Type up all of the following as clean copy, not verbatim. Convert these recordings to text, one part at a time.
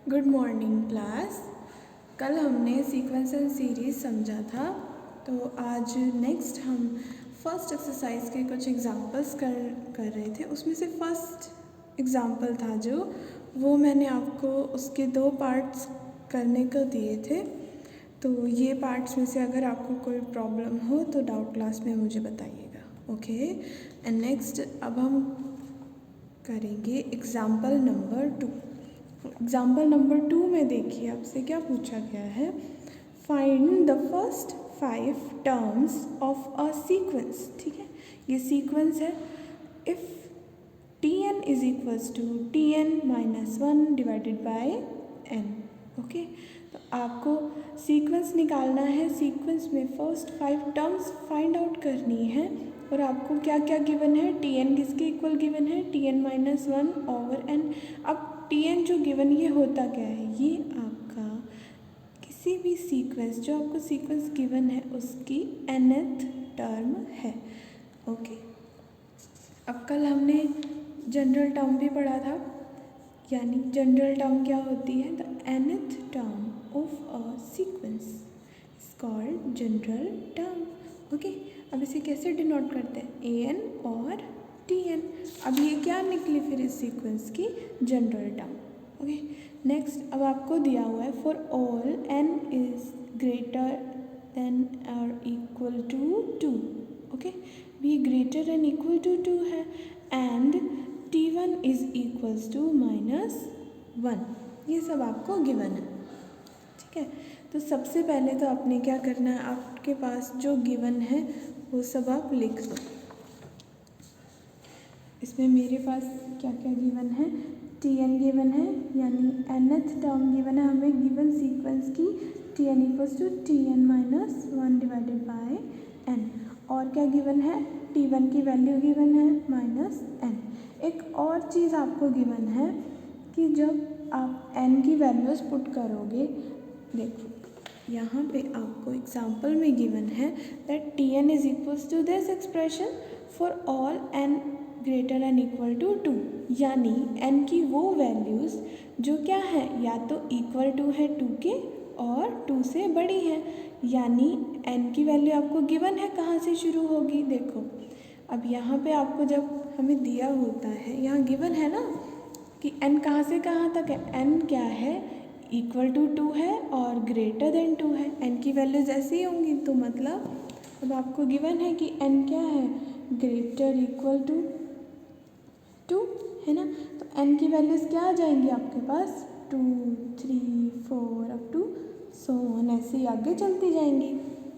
Good morning class. कल हमने sequence and series समझा था, तो आज नेक्स्ट हम फर्स्ट एक्सरसाइज के कुछ एग्जांपल्स कर रहे थे। उसमें से फर्स्ट एग्जांपल था जो वो मैंने आपको उसके 2 पार्ट्स करने को दिए थे। तो ये पार्ट्स में से अगर आपको कोई प्रॉब्लम हो तो डाउट क्लास में मुझे बताइएगा, ओके। एंड नेक्स्ट अब हम करेंगे एग्जाम्पल नंबर 2। एग्जाम्पल नंबर 2 में देखिए आपसे क्या पूछा गया है, find the first 5 terms of a sequence. ठीक है, ये सीक्वेंस है। If Tn is equals to Tn-1 divided by n। Okay, तो आपको सीक्वेंस निकालना है। सीक्वेंस में फर्स्ट 5 टर्म्स फाइंड आउट करनी है और आपको क्या क्या गिवन है। Tn किसके इक्वल गिवन है, Tn-1 ओवर n। अब Tn जो गिवन ये होता क्या है, ये आपका किसी भी सीक्वेंस जो आपको सीक्वेंस गिवन है उसकी nth टर्म है। ओके, अब कल हमने जनरल टर्म भी पढ़ा था, यानी जनरल टर्म क्या होती है, the nth term of a sequence is called general term. Okay, अब इसे कैसे डिनोट करते हैं, an और Tn। अब ये क्या निकली फिर इस सीक्वेंस की जनरल टर्म। ओके, नेक्स्ट अब आपको दिया हुआ है for all n is greater than और इक्वल टू 2। ओके, भी ग्रेटर एंड इक्वल टू 2 है and T1 is equals to -1। ये सब आपको गिवन है। ठीक है, तो सबसे पहले तो आपने क्या करना है, आपके पास जो गिवन है वो सब आप लिख दो। इसमें मेरे पास क्या क्या गिवन है, Tn गिवन है, यानी nth टर्म गिवन है हमें गिवन सीक्वेंस की, Tn equals to Tn-1 divided by n। और क्या गिवन है, T1 की वैल्यू गिवन है -n। एक और चीज़ आपको गिवन है कि जब आप n की वैल्यूज़ पुट करोगे, देखो यहाँ पे आपको एग्जाम्पल में गिवन है that Tn is equals to this expression for all n greater and equal to 2, यानी n की वो वैल्यूज़ जो क्या है, या तो इक्वल टू है 2 के और 2 से बड़ी है। यानी n की वैल्यू आपको गिवन है, कहाँ से शुरू होगी, देखो अब यहाँ पे आपको जब हमें दिया होता है, यहाँ गिवन है ना कि n कहाँ से कहाँ तक है, n क्या है, इक्वल टू 2 है और ग्रेटर देन 2 है। n की वैल्यूज ऐसी ही होंगी, तो मतलब अब आपको गिवन है कि n क्या है, ग्रेटर इक्वल टू 2 है ना। तो n की वैल्यूज़ क्या आ जाएंगी आपके पास, 2, 3, 4 अप टू सो ऑन, ऐसे ही आगे चलती जाएंगी।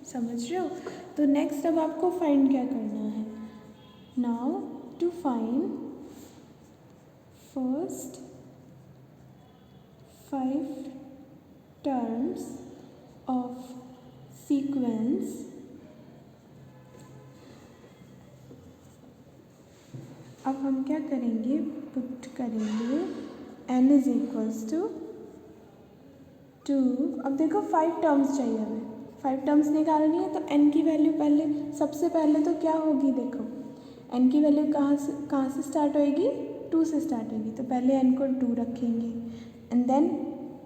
समझ रहे हो। तो नेक्स्ट अब आपको फाइंड क्या करना है, now to find first 5 terms of sequence अब हम क्या करेंगे, पुट करेंगे n इज इक्वल्स टू 2। अब देखो 5 टर्म्स चाहिए हमें, 5 टर्म्स निकालनी है, तो n की वैल्यू पहले सबसे पहले तो क्या होगी, देखो n की वैल्यू कहाँ से स्टार्ट होएगी, 2 से स्टार्ट होगी, तो पहले n को 2 रखेंगे एंड देन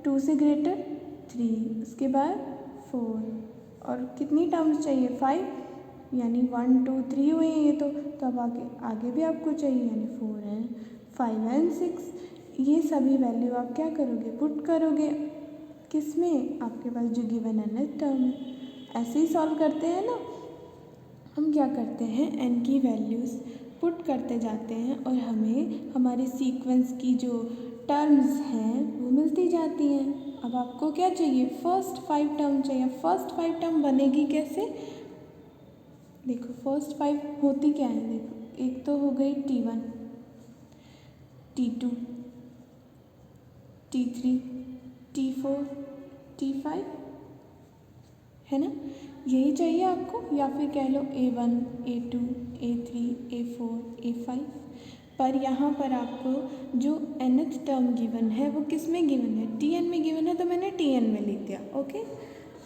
2 से ग्रेटर 3, उसके बाद 4 और कितनी टर्म्स चाहिए, 5, यानी 1, 2, 3 हुए हैं ये तो अब आगे भी आपको चाहिए, यानी 4 है, 5 एंड 6। ये सभी वैल्यू आप क्या करोगे, पुट करोगे किस में, आपके पास जो गिवन nth टर्म है। ऐसे ही सॉल्व करते हैं ना, हम क्या करते हैं, n की वैल्यूज़ पुट करते जाते हैं और हमें हमारे सीक्वेंस की जो टर्म्स हैं वो मिलती जाती हैं। अब आपको क्या चाहिए, फर्स्ट 5 टर्म चाहिए। फर्स्ट 5 टर्म बनेगी कैसे, देखो फर्स्ट 5 होती क्या है, देखो एक तो हो गई T1, T2, T3, T4, T5 है ना, यही चाहिए आपको, या फिर कह लो A1, A2, A3, A4, A5। पर यहाँ पर आपको जो nth टर्म गिवन है वो किस में गिवन है, Tn में गिवन है, तो मैंने Tn में लिख दिया। ओके,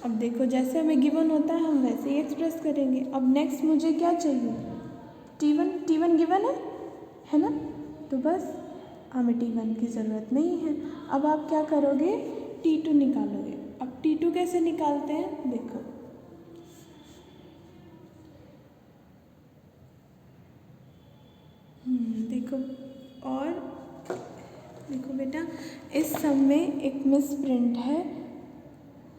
अब देखो जैसे हमें गिवन होता है हम वैसे ही एक्सप्रेस करेंगे। अब नेक्स्ट मुझे क्या चाहिए, T1 गिवन है ना, तो बस हमें T1 की ज़रूरत नहीं है। अब आप क्या करोगे, T2 निकालोगे। अब T2 कैसे निकालते हैं, देखो देखो और देखो बेटा, इस सम में एक मिस प्रिंट है।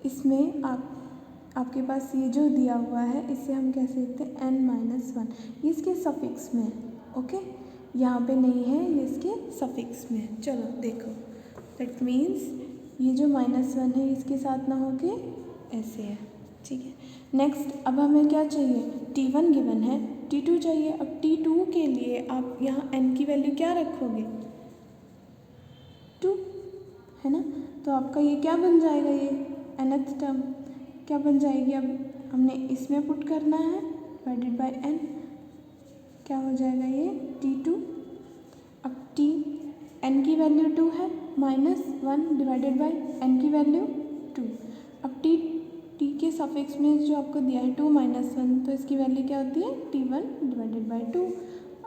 इसमें आपके पास ये जो दिया हुआ है इसे हम कैसे लिखते हैं, n-1, ये इसके सफिक्स में है। ओके, यहाँ पे नहीं है, ये इसके सफिक्स में है। चलो देखो, दैट मीन्स ये जो -1 है इसके साथ ना होके ऐसे है, ठीक है। नेक्स्ट अब हमें क्या चाहिए, T1 गिवन है, T2 चाहिए। अब T2 के लिए आप यहाँ n की वैल्यू क्या रखोगे, 2, है ना। तो आपका ये क्या बन जाएगा, ये nth टर्म क्या बन जाएगी, अब हमने इसमें पुट करना है डिवाइडेड बाय n, क्या हो जाएगा ये T2। अब n की वैल्यू 2 है, -1 डिवाइडेड बाय n की वैल्यू 2। अब t के सफिक्स में जो आपको दिया है 2 -1, तो इसकी वैल्यू क्या होती है, T1 डिवाइडेड बाय 2।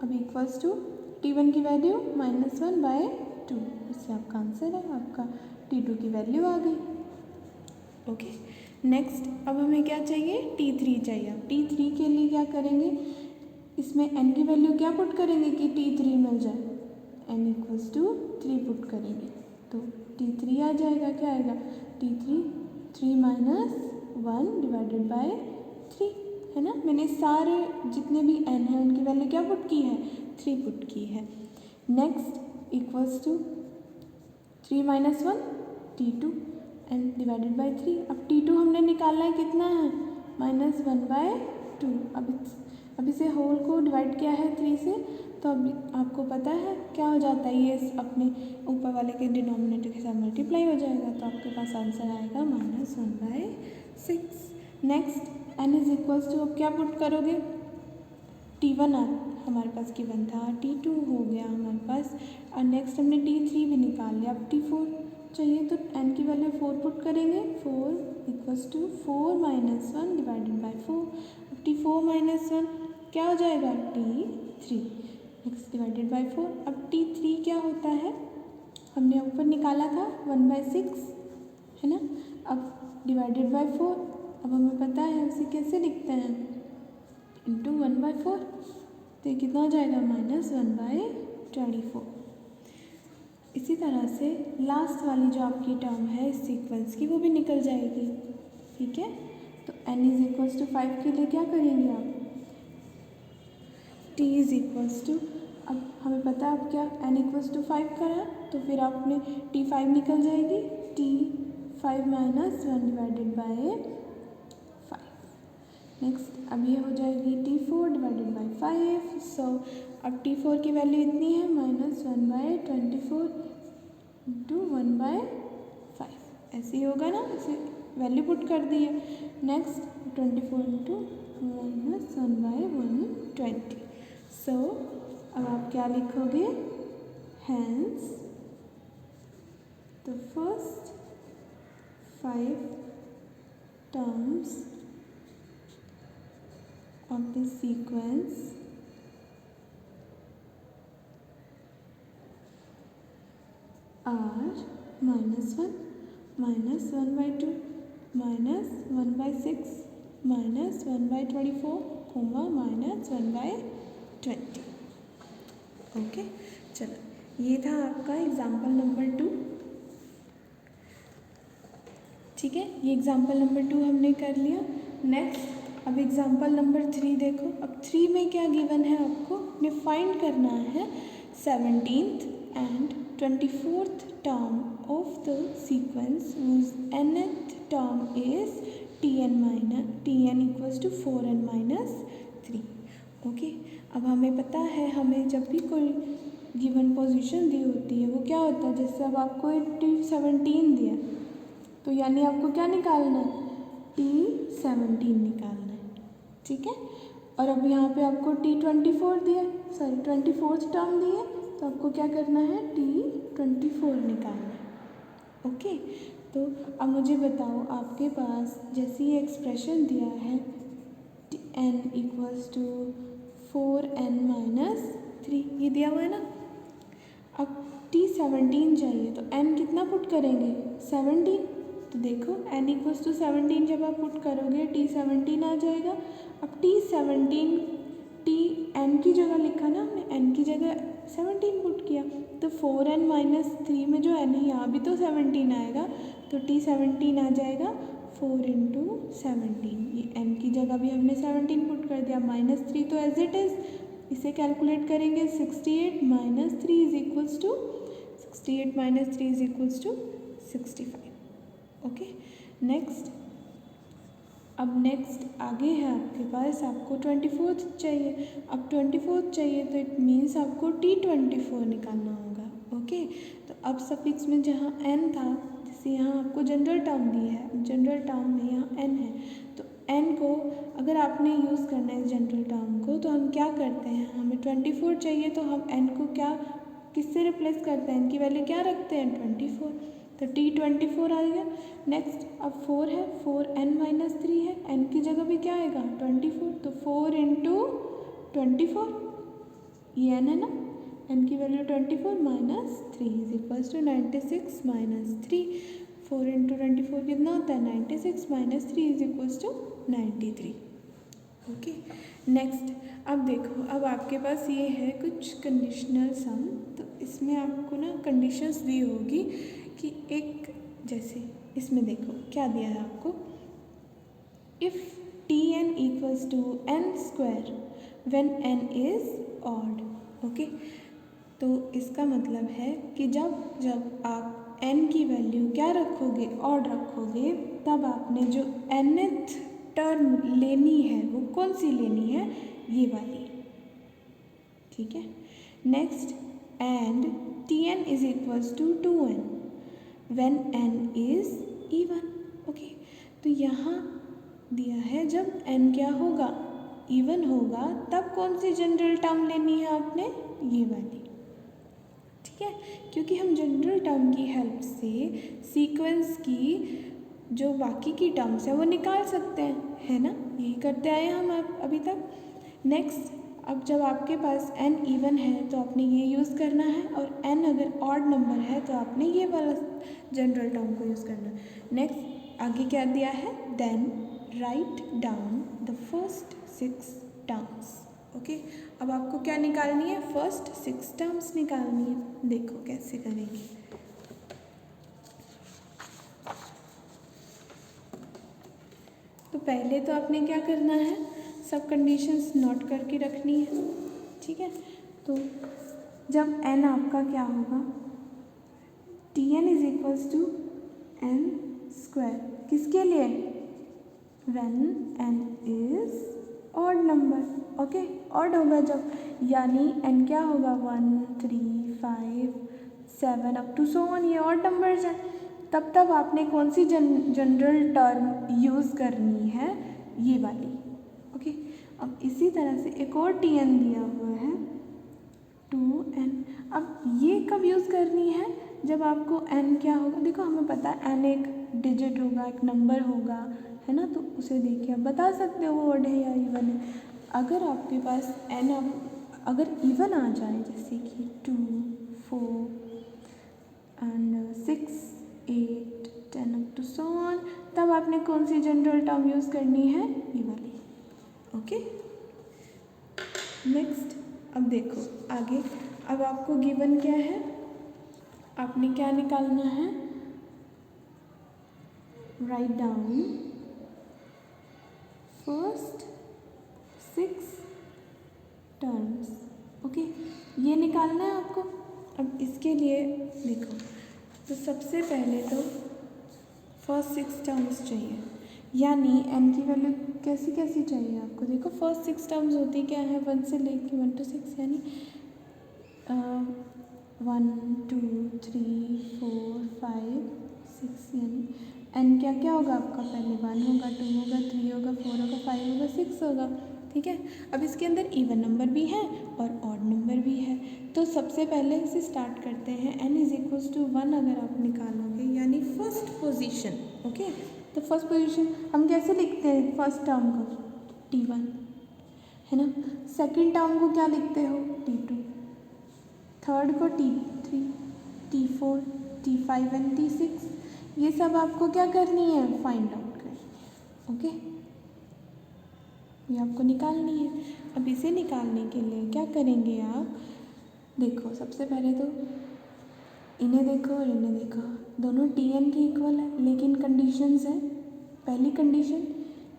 अब इक्वल्स टू T1 की वैल्यू -1/2, इससे आपका आंसर है, आपका T2 की वैल्यू आ गई। ओके, नेक्स्ट अब हमें क्या चाहिए, T3 चाहिए। अब T3 के लिए क्या करेंगे, इसमें n की वैल्यू क्या पुट करेंगे कि T3 मिल जाए, n इक्वल्स टू 3 पुट करेंगे तो T3 आ जाएगा। क्या आएगा, T3 3 - 1 डिवाइडेड बाय 3, है ना। मैंने सारे जितने भी n हैं उनकी वैल्यू क्या पुट की है, 3 पुट की है। Next equals to 3 - 1 T2 n divided by 3। अब T2 हमने निकालना है, कितना है, -1/2। अब इसे होल को डिवाइड किया है 3 से, तो अब आपको पता है क्या हो जाता है, ये अपने ऊपर वाले के डिनोमिनेटर के साथ मल्टीप्लाई हो जाएगा, तो आपके पास आंसर आएगा -1/6। Next n is equals to, अब क्या पुट करोगे, T1 हमारे पास गिवन था, T2 हो गया हमारे पास, और नेक्स्ट हमने T3 भी निकाल लिया। अब T4 चाहिए, तो n की वैल्यू 4 पुट करेंगे, 4 इक्वल्स टू 4 - 1 डिवाइडेड बाय 4। अब T4 - 1 क्या हो जाएगा, T3 नेक्स्ट डिवाइडेड बाय 4। अब T3 क्या होता है, हमने ऊपर निकाला था 1/6, है ना। अब डिवाइडेड बाय 4, अब हमें पता है उसे कैसे लिखते हैं, इंटू 1/4, तो ये कितना हो जाएगा, -1/24। इसी तरह से लास्ट वाली जो आपकी टर्म है इस सीक्वेंस की, वो भी निकल जाएगी, ठीक है। तो n इज इक्वल्स टू 5 के लिए क्या करेंगे आप, t इज इक्वल्स टू, अब हमें पता है अब क्या, n इक्वल्स टू 5 करा, तो फिर आपने T5 निकल जाएगी, T5 - 1 डिवाइडेड बाय 5। नेक्स्ट अब ये हो जाएगी T4 डिवाइडेड बाय 5। सो अब T4 की वैल्यू इतनी है, -1/24 इंटू 1/5, ऐसे ही होगा ना, इसे वैल्यू पुट कर दी है। Next 24 into -1/120। सो अब आप क्या लिखोगे, hence the first 5 terms of this sequence are -1, -1/2, -1/6, -1/24, -1/20। Okay, चलो ये था आपका एग्जाम्पल नंबर 2, ठीक है। ये एग्जाम्पल नंबर 2 हमने कर लिया। नेक्स्ट अब एग्जाम्पल नंबर 3 देखो। अब 3 में क्या गिवन है, आपको ने फाइंड करना है 17th and 24th term of the sequence whose nth term is tn equals to 4n-3। Okay, अब हमें पता है, हमें जब भी कोई गिवन पोजीशन दी होती है वो क्या होता है, जैसे अब आपको 17 दिया, तो यानी आपको क्या निकालना है, T17 निकालना है, ठीक है। और अब यहाँ पे आपको T24 दिया, सॉरी 24th टर्म दी है, तो आपको क्या करना है, T24 निकालना है। ओके, तो अब मुझे बताओ, आपके पास जैसे ये एक्सप्रेशन दिया है n इक्वल्स टू 4n - 3, ये दिया हुआ है ना। अब T17 चाहिए तो n कितना पुट करेंगे 17। तो देखो n इक्वल्स टू 17 जब आप पुट करोगे T17 आ जाएगा। अब T17 T n की जगह लिखा ना हमने, n की जगह 17 पुट किया तो 4n-3 में जो n है यहाँ भी तो 17 आएगा। तो T17 आ जाएगा 4 इंटू 17, ये n की जगह भी हमने 17 पुट कर दिया। -3 तो एज इट इज़, इसे कैलकुलेट करेंगे 68 minus 3 is equals to 68 minus 3 is equals to 65। Okay next, अब नेक्स्ट आगे है आपके पास, आपको 24th चाहिए। अब 24th चाहिए तो इट मीन्स आपको T24 निकालना होगा। ओके तो अब सफिक्स में जहाँ n था, जैसे यहाँ आपको जनरल टर्म दी है, जनरल टर्म में यहाँ n है, तो n को अगर आपने यूज़ करना है जनरल टर्म को तो हम क्या करते हैं, हमें 24 चाहिए तो हम n को क्या किससे रिप्लेस करते हैं, n की वैल्यू क्या रखते हैं 24, तो T24 आ गया। नेक्स्ट अब 4 है, 4n-3 है, n की जगह भी क्या आएगा 24, तो 4 इंटू 24, ये n है ना, n की value 24 minus 3 is equals to 96 minus 3। 4 into 24 कितना होता है 96 minus 3 is equals to 93। Okay next, अब देखो, अब आपके पास ये है कुछ कंडीशनल सम, तो इसमें आपको ना कंडीशंस दी होगी कि एक, जैसे इसमें देखो क्या दिया है आपको, if Tn equals to n square when n is odd. Okay तो इसका मतलब है कि जब आप n की वैल्यू क्या रखोगे ऑड रखोगे, तब आपने जो nth टर्म लेनी है वो कौन सी लेनी है, ये वाली, ठीक है। Next, and Tn is equals to 2n when n is even. Okay तो यहाँ दिया है जब n क्या होगा इवन होगा तब कौन सी जनरल टर्म लेनी है आपने, ये वाली, ठीक है। क्योंकि हम जनरल टर्म की हेल्प से सीक्वेंस की जो बाकी की टर्म्स है वो निकाल सकते हैं, है ना, यही करते आए हम अभी तक। नेक्स्ट, अब जब आपके पास n इवन है तो आपने ये यूज़ करना है, और n अगर ऑड नंबर है तो आपने ये वाला जनरल टर्म को यूज़ करना है। नेक्स्ट आगे क्या दिया है, then write down the first 6 terms. Okay अब आपको क्या निकालनी है, फर्स्ट 6 टर्म्स निकालनी है। देखो कैसे करेंगे, तो पहले तो आपने क्या करना है, सब कंडीशंस नोट करके रखनी है, ठीक है। तो जब n आपका क्या होगा, Tn is equals to n square, किसके लिए, when n is odd number. Okay odd होगा जब, यानी n क्या होगा 1 3 5 7 अप टू सो ऑन, ये ऑड नंबर्स हैं, तब आपने कौन सी जनरल टर्म यूज़ करनी है, ये वाली। ओके अब इसी तरह से एक और Tn दिया हुआ है 2n, अब ये कब यूज़ करनी है, जब आपको n क्या होगा, देखो हमें पता है n एक डिजिट होगा, एक नंबर होगा, है ना, तो उसे देखिए आप बता सकते हो वो ऑड है या इवन है। अगर आपके पास n अगर इवन आ जाए, जैसे कि 2 4 and 6 8 10 up to so on, तब आपने कौन सी जनरल टर्म यूज़ करनी है, ये वाली। ओके नेक्स्ट, अब देखो आगे, अब आपको गिवन क्या है, आपने क्या निकालना है, write down first 6 terms. Okay ये निकालना है आपको। अब इसके लिए देखो, तो सबसे पहले तो फर्स्ट 6 टर्म्स चाहिए, यानी n की वैल्यू कैसी कैसी चाहिए आपको, देखो फर्स्ट 6 टर्म्स होती क्या है, 1 से लेके 1 to 6, यानी 1 2 3 4 5 6, यानी n क्या क्या होगा आपका, पहले 1 होगा 2 होगा 3 होगा 4 होगा 5 होगा 6 होगा, ठीक है। अब इसके अंदर इवन नंबर भी है और ऑड नंबर भी है, तो सबसे पहले इसे स्टार्ट करते हैं, n इज इक्वल्स टू 1 अगर आप निकालोगे, यानी फर्स्ट पोजीशन। ओके तो फर्स्ट पोजीशन हम कैसे लिखते हैं, फर्स्ट टर्म को T1, है ना, सेकंड टर्म को क्या लिखते हो T2, थर्ड को T3, T4, T5 and T6, ये सब आपको क्या करनी है, फाइंड आउट करनी है। ओके, ये आपको निकालनी है। अब इसे निकालने के लिए क्या करेंगे आप, देखो सबसे पहले तो इन्हें देखो और इन्हें देखो, दोनों Tn के इक्वल है, लेकिन कंडीशंस है। पहली कंडीशन,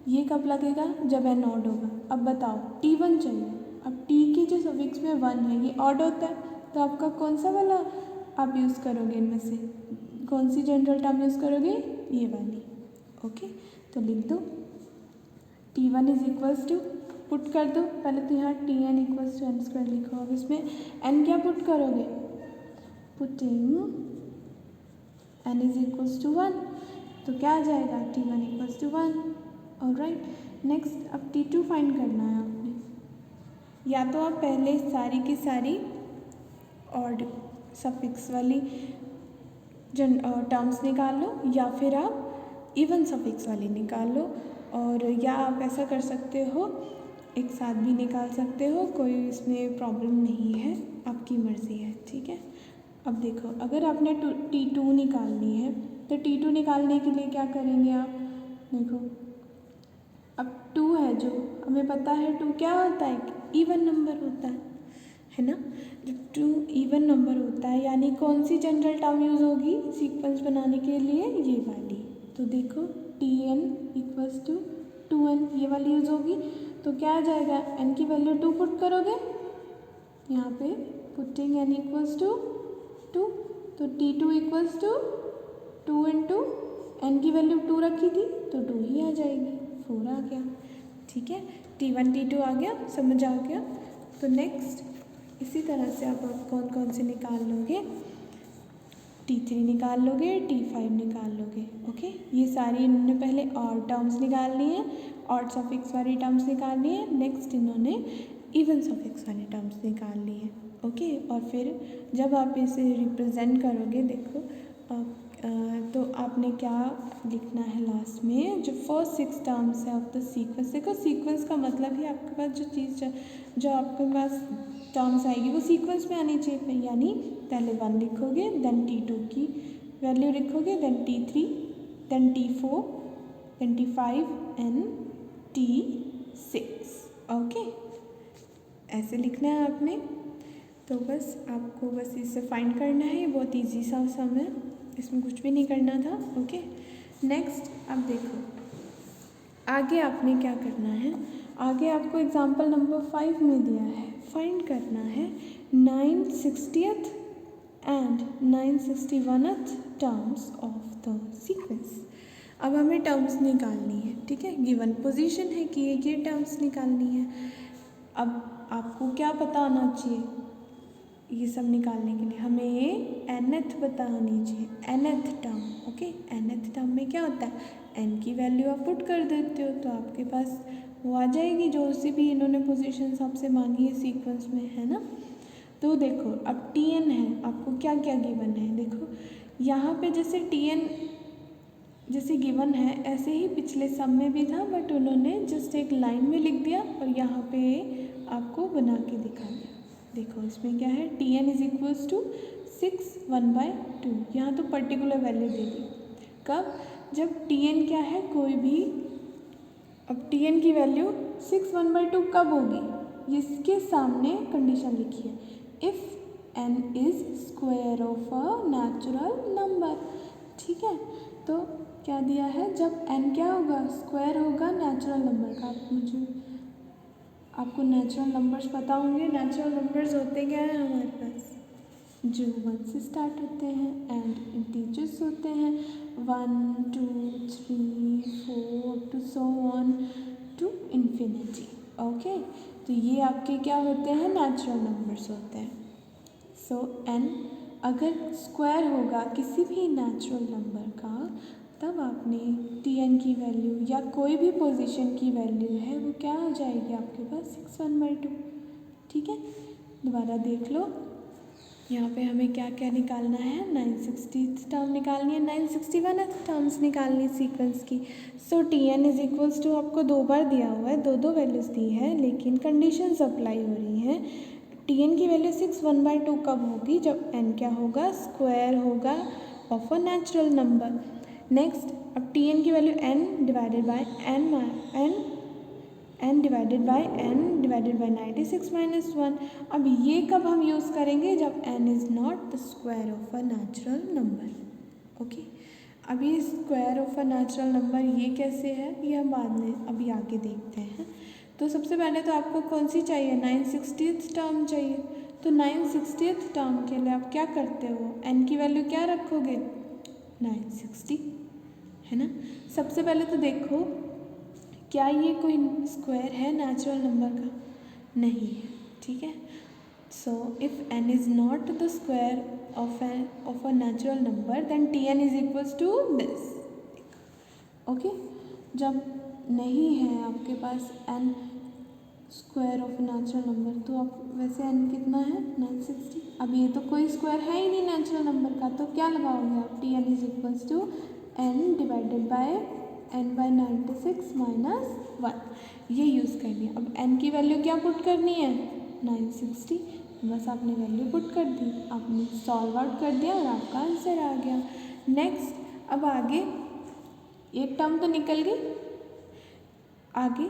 ये कब लगेगा, जब n ऑड होगा। अब बताओ T1 चाहिए, अब T की जो सफिक्स में 1 है ये ऑड होता है, तो आपका कौन सा वाला आप यूज़ करोगे, इनमें से कौन सी जनरल टर्म यूज़ करोगे, ये वाली। ओके, तो लिख दो T1 is equals to, put कर दो पहले तो यहाँ Tn equals to n square लिखो। अब इसमें n क्या पुट करोगे, putting n is equals to 1, तो क्या आ जाएगा, T1 equals to 1। Alright, next अब T2 फाइंड करना है आपने। या तो आप पहले सारी की सारी ऑड सफिक्स वाली टर्म्स निकाल लो, या फिर आप इवन सफिक्स वाली निकाल लो, और या आप ऐसा कर सकते हो एक साथ भी निकाल सकते हो, कोई इसमें प्रॉब्लम नहीं है, आपकी मर्ज़ी है। ठीक है, अब देखो अगर आपने T2 निकालनी है तो T2 निकालने के लिए क्या करेंगे आप, देखो अब 2 है, जो हमें पता है 2 क्या होता है, इवन नंबर होता है ना। जब 2 इवन नंबर होता है यानी कौन सी जनरल टर्म यूज़ होगी सीक्वेंस बनाने के लिए, ये वाली। तो देखो Tn इक्वल्स टू 2n, ये वाली यूज़ होगी, तो क्या आ जाएगा, n की वैल्यू 2 पुट करोगे यहाँ पे, पुटिंग n इक्वल्स टू 2, तो T2 equals to 2 into n की वैल्यू 2 रखी थी तो 2 ही आ जाएगी, 4 आ गया। ठीक है, T1 T2 आ गया, समझ आ गया। तो नेक्स्ट इसी तरह से आप कौन कौन से निकाल लोगे, T3 निकाल लोगे, T5 निकाल लोगे। ओके, ये सारी इन्होंने पहले ऑड टर्म्स निकालनी है, ऑड सफिक्स वाली टर्म्स निकालनी है, नेक्स्ट इन्होंने इवन सफिक्स वाली टर्म्स निकालनी है। ओके, और फिर जब आप इसे रिप्रेजेंट करोगे, देखो तो आपने क्या लिखना है लास्ट में, जो फर्स्ट 6 टर्म्स है ऑफ द सीक्वेंस। देखो सीक्वेंस का मतलब ही आपके पास जो चीज़ जो आपके पास टर्म्स आएगी वो सीक्वेंस में आनी चाहिए, यानी पहले 1 लिखोगे, देन T2 की वैल्यू लिखोगे, then T3, then T4, then T5 and T6। Okay, ऐसे लिखना है आपने। तो बस आपको बस इसे फाइंड करना है, बहुत इजी सा सम है, इसमें कुछ भी नहीं करना था। ओके, नेक्स्ट अब देखो आगे आपने क्या करना है, आगे आपको एग्जांपल नंबर 5 में दिया है, फाइंड करना है 9/60th and 9/61th terms of the sequence. अब हमें टर्म्स निकालनी है, ठीक है, गिवन पोजीशन है कि ये टर्म्स निकालनी है। अब आपको क्या पता होना चाहिए, ये सब निकालने के लिए हमें ये nth पता होनी चाहिए, nth term. Okay, nth term में क्या होता है, n की वैल्यू आप पुट कर देते हो तो आपके पास वो आ जाएगी, जो सी भी इन्होंने पोजीशंस आपसे मांगी है सीक्वेंस में, है ना। तो देखो अब Tn है, आपको क्या क्या गिवन है, देखो यहाँ पे जैसे Tn जैसे गिवन है ऐसे ही पिछले सब में भी था, बट उन्होंने जस्ट एक लाइन में लिख दिया और यहाँ पे आपको बना के दिखा दिया। देखो इसमें क्या है, Tn इज इक्वल्स टू 6 1/2, यहाँ तो पर्टिकुलर वैल्यू दे दी। कब, जब Tn क्या है, कोई भी, अब Tn की वैल्यू 6 1/2 कब होगी, इसके सामने कंडीशन लिखी है, if n is square of a natural number. ठीक है, तो क्या दिया है, जब n क्या होगा, स्क्वायर होगा नेचुरल नंबर का। आपको नेचुरल नंबर्स पता होंगे, नेचुरल नंबर्स होते क्या हैं हमारे पास, जो 1 से स्टार्ट होते हैं एंड इंटीजर्स होते हैं 1 2 3 4 to so on to infinity. Okay, तो ये आपके क्या होते हैं, नेचुरल नंबर्स होते हैं। सो n अगर स्क्वायर होगा किसी भी नेचुरल नंबर का, तब आपने Tn की वैल्यू या कोई भी पोजीशन की वैल्यू है वो क्या आ जाएगी आपके पास, 6 1/2। ठीक है, दोबारा देख लो, यहाँ पे हमें क्या क्या निकालना है, 9/60th टर्म निकालनी है, 9/61th टर्म्स निकालनी है सीक्वेंस की। सो Tn इज इक्वल्स टू, आपको 2 बार दिया हुआ है, 2 वैल्यूज़ दी है, लेकिन कंडीशंस अप्लाई हो रही हैं। टी एन की वैल्यू 6 1/2 कब होगी? जब एन क्या होगा? स्क्वायर होगा of a natural number. Next, अब टी एन की value n divided by n divided by 96 minus 1। अब ये कब हम यूज़ करेंगे? जब n is not the square of a natural number. Okay, अभी square of a natural number ये कैसे है, ये हम बाद में अभी आगे देखते हैं। तो सबसे पहले तो आपको कौन सी चाहिए? 9/60 टर्म चाहिए। तो 9/60 टर्म के लिए आप क्या करते हो? n की वैल्यू क्या रखोगे? 960, है ना। सबसे पहले तो देखो क्या ये कोई स्क्वायर है नेचुरल नंबर का? नहीं है, ठीक है। So if n is not the square of a natural number then Tn is equals to this. Okay, जब नहीं है आपके पास n square of natural number, तो आप वैसे n कितना है? 960। अब ये तो कोई स्क्वायर है ही नहीं नेचुरल नंबर का, तो क्या लगाओगे आप? Tn is equals to n divided by n/96 minus 1, ये यूज़ करनी है। अब n की वैल्यू क्या पुट करनी है? 960। बस आपने वैल्यू पुट कर दी, आपने सॉल्व आउट कर दिया और आपका आंसर आ गया। नेक्स्ट, अब आगे एक टर्म तो निकल गई, आगे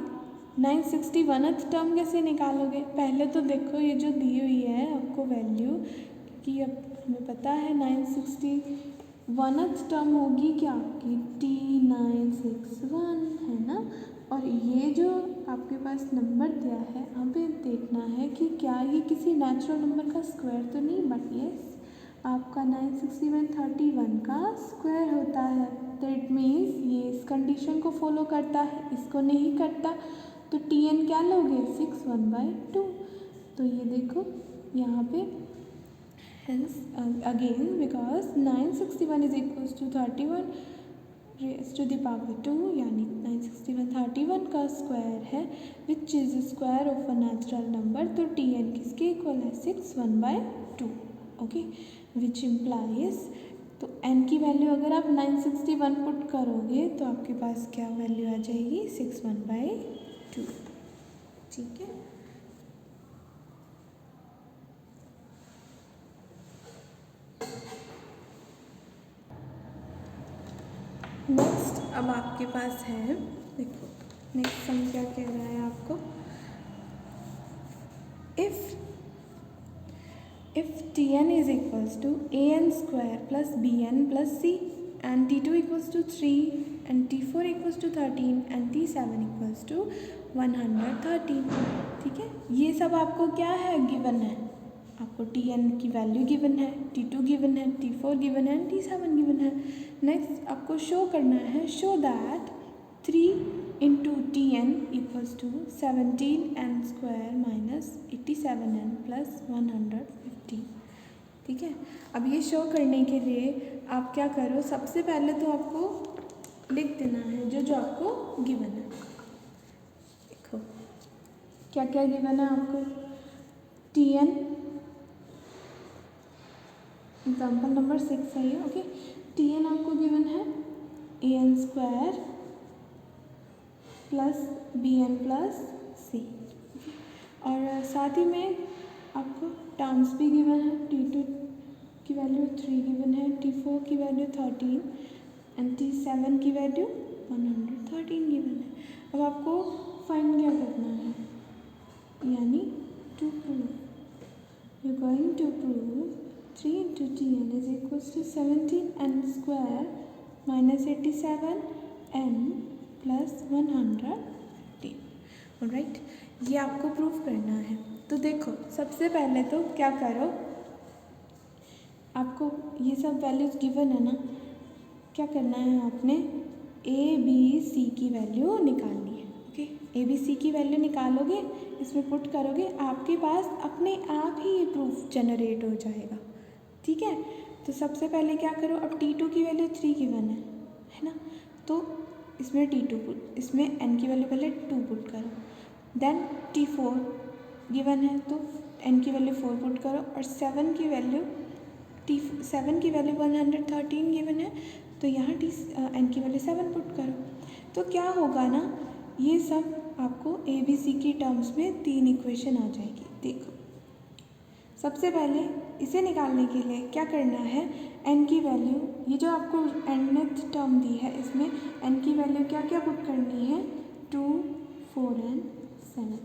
961th टर्म कैसे निकालोगे? पहले तो देखो ये जो दी हुई है आपको वैल्यू कि अब हमें पता है 961th टर्म होगी क्या आपकी? T961, है ना। और ये जो आपके पास नंबर दिया है, हमें देखना है कि क्या ये किसी नेचुरल नंबर का स्क्वायर तो नहीं, बट यस आपका 961 31 का स्क्वायर होता है। तो इट मीन्स ये इस कंडीशन को फॉलो करता है, इसको नहीं करता। तो Tn क्या लोगे? 6 1/2। तो ये देखो यहाँ पे hence again because 961 is equals to 31 raised to the power 2, यानी 961 31 का स्क्वायर है which is square of a natural number. तो Tn किसके इक्वल है? 6 1/2। ओके, विच इम्प्लाइज, तो n की वैल्यू अगर आप 961 पुट करोगे तो आपके पास क्या वैल्यू आ जाएगी? 6 1/2। ठीक है। नेक्स्ट, अब आपके पास है, देखो नेक्स्ट सम क्या कह रहा है आपको? If Tn is equals to an square plus bn plus c and T2 equals to 3 and T4 equals to 13 and T7 equals to 113। ठीक है, ये सब आपको क्या है? गिवन है। आपको Tn की वैल्यू गिवन है, T2 गिवन है, T4 गिवन है, T7 गिवन है। नेक्स्ट आपको शो करना है, show that 3 into Tn equals to 17n square minus 87n plus 115। ठीक है, अब ये शो करने के लिए आप क्या करो? सबसे पहले तो आपको लिख देना है जो जो आपको गिवन है। देखो क्या क्या गिवन है आपको? Tn एग्जाम्पल नंबर 6 है ये। ओके, Tn आपको गिवन है an square plus bn plus c, और साथ ही में आपको टर्म्स भी गिवन है। T2 की वैल्यू 3 गिवन है, T4 की वैल्यू 13 एंड T7 की वैल्यू 113 गिवन है। अब आपको फाइंड क्या करना है? यानी to prove, you going to prove 3 into Tn is equals to 17n square minus 87n plus 115। Alright, ये आपको प्रूफ करना है। तो देखो सबसे पहले तो क्या करो, आपको ये सब वैल्यूज गिवन है ना, क्या करना है? आपने ए बी सी की वैल्यू निकालनी है। ओके, ए बी सी की वैल्यू निकालोगे, इसमें पुट करोगे, आपके पास अपने आप ही ये प्रूफ जनरेट हो जाएगा। ठीक है, तो सबसे पहले क्या करो? अब T2 की वैल्यू 3 गिवन है ना, तो इसमें T2 पुट, इसमें n की वैल्यू पहले 2 पुट करो, देन T4 गिवन है तो n की वैल्यू 4 पुट करो, और 7 की वैल्यू 113 गिवन है तो यहाँ n की वैल्यू 7 पुट करो। तो क्या होगा ना, ये सब आपको ABC की टर्म्स में 3 इक्वेशन आ जाएगी। देखो सबसे पहले इसे निकालने के लिए क्या करना है, n की वैल्यू, ये जो आपको nth टर्म दी है इसमें n की वैल्यू क्या क्या पुट करनी है, 2, 4 and 7.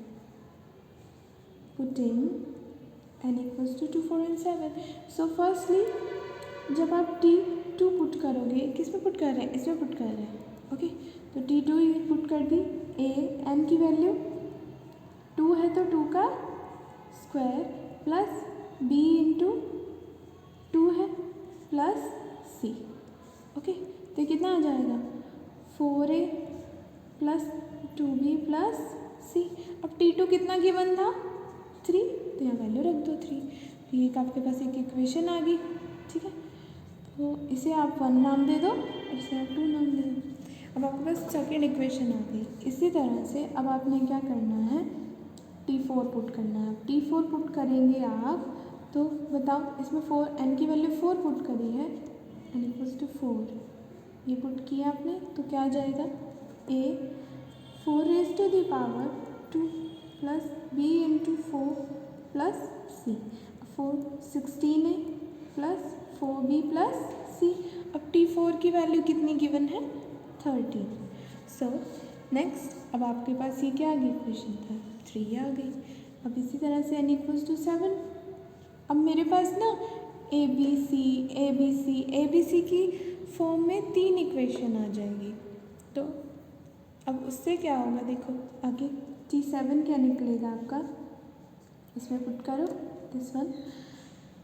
Putting n equals to 2, 4 and 7. So firstly जब आप T2 पुट करोगे, किस में पुट कर रहे हैं, इसमें पुट कर रहे हैं, ओके। तो T2 पुट कर दी, n की वैल्यू 2 है तो 2 का स्क्वायर प्लस b इंटू 2 है प्लस c, ओके। तो कितना आ जाएगा, 4a plus 2b plus c। अब T2 कितना गिवन था, 3, तो यहाँ वैल्यू रख दो 3। तो ये आपके पास एक इक्वेशन आ गई, ठीक है। तो इसे आप 1 नाम दे दो और इसे आप 2 नाम दे दो। अब आपके पास सेकेंड इक्वेशन आ गई। इसी तरह से अब आपने क्या करना है, T4 पुट करना है। T4 पुट करेंगे आप, तो बताओ इसमें 4, n की वैल्यू 4 पुट करी है, n इक्वल्स टू 4, ये पुट किया आपने, तो क्या आ जाएगा, a 4 raise to the power 2 plus b into 4 plus c, 4 16 है प्लस 4b प्लस c। अब T4 की वैल्यू कितनी गिवन है, 13। सो नेक्स्ट अब आपके पास ये क्या आ गई, इक्वेशन था 3 आ गई। अब इसी तरह से n इक्वल्स टू 7। अब मेरे पास ना ए बी सी की फॉर्म में 3 इक्वेशन आ जाएगी। तो अब उससे क्या होगा, देखो आगे T7 क्या निकलेगा आपका, इसमें पुट करो this one,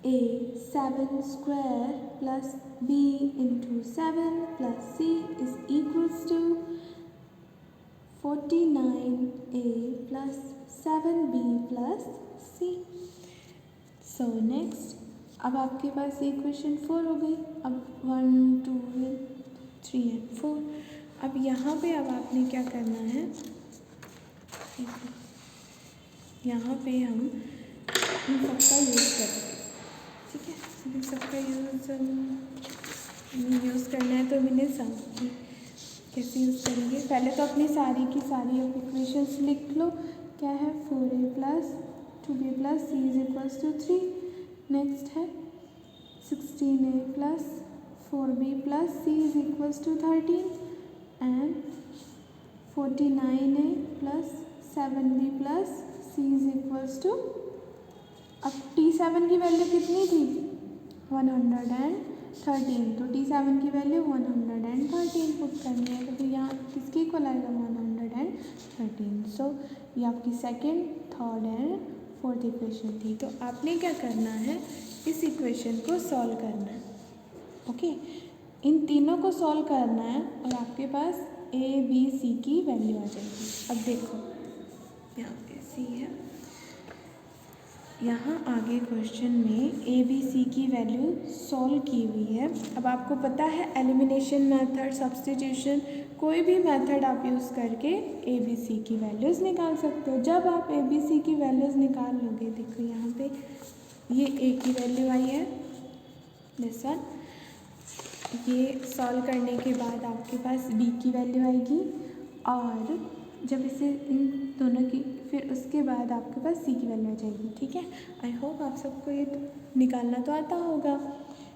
a 7 square plus b into 7 plus c is equals to 49a plus 7b plus c। So next अब आपके पास इक्वेशन 4 हो गई। अब 1, 2, 3 एंड 4। अब यहाँ पे अब आपने क्या करना है, यहाँ पे हम इन सबका यूज़ करेंगे, ठीक है। इन सबका यूज़ करना है, तो इन्हें समझिए कैसे यूज़ करेंगे। पहले तो अपनी सारी की सारी इक्वेशंस लिख लो। क्या है, 4a plus 2b plus c is equals to 3। Next है 16a plus 4b plus c is equals to 13 and 49a plus 7b plus c is equals to, अब T7 की वैल्यू कितनी थी, 113। तो T7 की वैल्यू 113 पुट करनी है, तो फिर यहाँ किसके इक्वल आएगा, 113। सो ये आपकी second, third and fourth equation थी। तो आपने क्या करना है, इस इक्वेशन को सॉल्व करना है, ओके। इन तीनों को सॉल्व करना है और आपके पास a b c की वैल्यू आ जाएगी। अब देखो यहाँ पे c है, यहाँ आगे क्वेश्चन में ए बी सी की वैल्यू सॉल्व की हुई है। अब आपको पता है एलिमिनेशन मेथड, सब्स्टिट्यूशन, कोई भी मेथड आप यूज़ करके ए बी सी की वैल्यूज़ निकाल सकते हो। जब आप ए बी सी की वैल्यूज़ निकाल लोगे, देखो यहाँ पे ये ए की वैल्यू आई है, दिस वन, ये सॉल्व करने के बाद आपके पास बी की वैल्यू आएगी, और जब इसे इन दोनों की, फिर उसके बाद आपके पास सी की वैल्यू आ जाएगी, ठीक है। आई होप आप सबको ये निकालना तो आता होगा,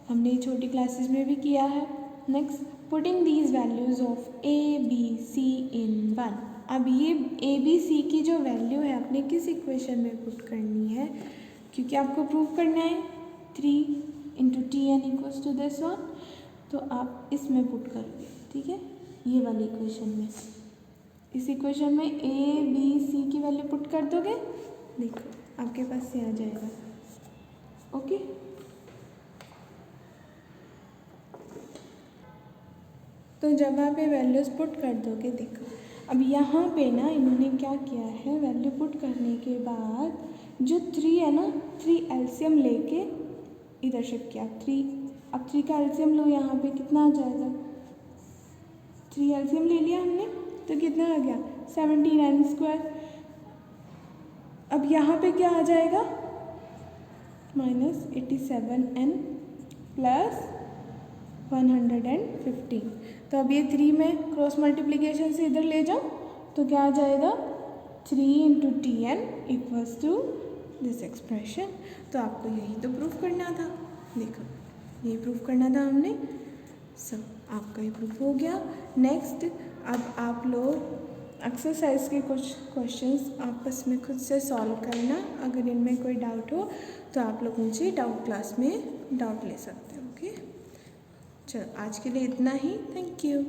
हमने छोटी क्लासेस में भी किया है। Next, putting these values of A B C in 1। अब ये ए बी सी की जो वैल्यू है आपने किस इक्वेशन में पुट करनी है, क्योंकि आपको प्रूव करना है 3 into T n equals to this one, तो आप इसमें पुट करोगे, ठीक है, ये वाली इक्वेशन में। इस इक्वेशन में ए बी सी की वैल्यू पुट कर दोगे, देखो आपके पास ये आ जाएगा, ओके। तो जब आप ये वैल्यूज़ पुट कर दोगे, देखो अब यहाँ पे ना इन्होंने क्या किया है, वैल्यू पुट करने के बाद जो 3 है ना, 3 एलसीएम लेके इधर शिफ्ट किया। 3, अब 3 का एलसीएम लो, यहाँ पे कितना आ जाएगा, 3 एलसीएम ले लिया हमने, तो कितना आ गया 17n स्क्वायर। अब यहाँ पे क्या आ जाएगा, -87n प्लस 115। तो अब ये 3 में क्रॉस मल्टीप्लिकेशन से इधर ले जाओ, तो क्या आ जाएगा, 3 into T n equals to this expression. तो आपको यही तो प्रूफ करना था, देखो यही प्रूफ करना था हमने। सब आपका ये प्रूफ हो गया। नेक्स्ट अब आप लोग एक्सरसाइज के कुछ क्वेश्चंस आपस में खुद से सॉल्व करना। अगर इनमें कोई डाउट हो तो आप लोग मुझे डाउट क्लास में डाउट ले सकते हो। ओके, चलो आज के लिए इतना ही। Thank you.